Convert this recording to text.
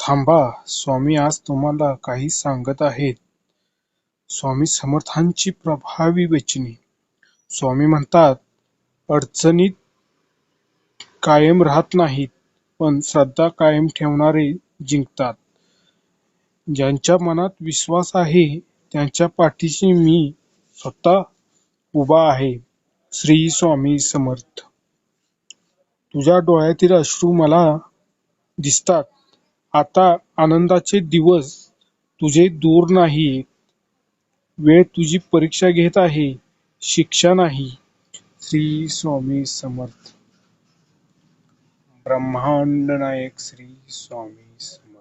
थांबा, स्वामी आज तुम्हाला काही सांगत आहेत. स्वामी समर्थांची प्रभावी वचने. स्वामी म्हणतात, अडचणीत कायम राहत नाहीत, पण श्रद्धा कायम ठेवणारे जिंकतात. ज्यांच्या मनात विश्वास आहे त्यांच्या पाठीशी मी स्वतः उभा आहे. श्री स्वामी समर्थ. तुझ्या डोळ्यातील अश्रू मला दिसतात. आता आनंदाचे दिवस तुझे दूर नाहीत. वेळ तुझी परीक्षा घेत आहे, शिक्षा नाही. श्री स्वामी समर्थ. ब्रह्मांड नायक श्री स्वामी समर्थ.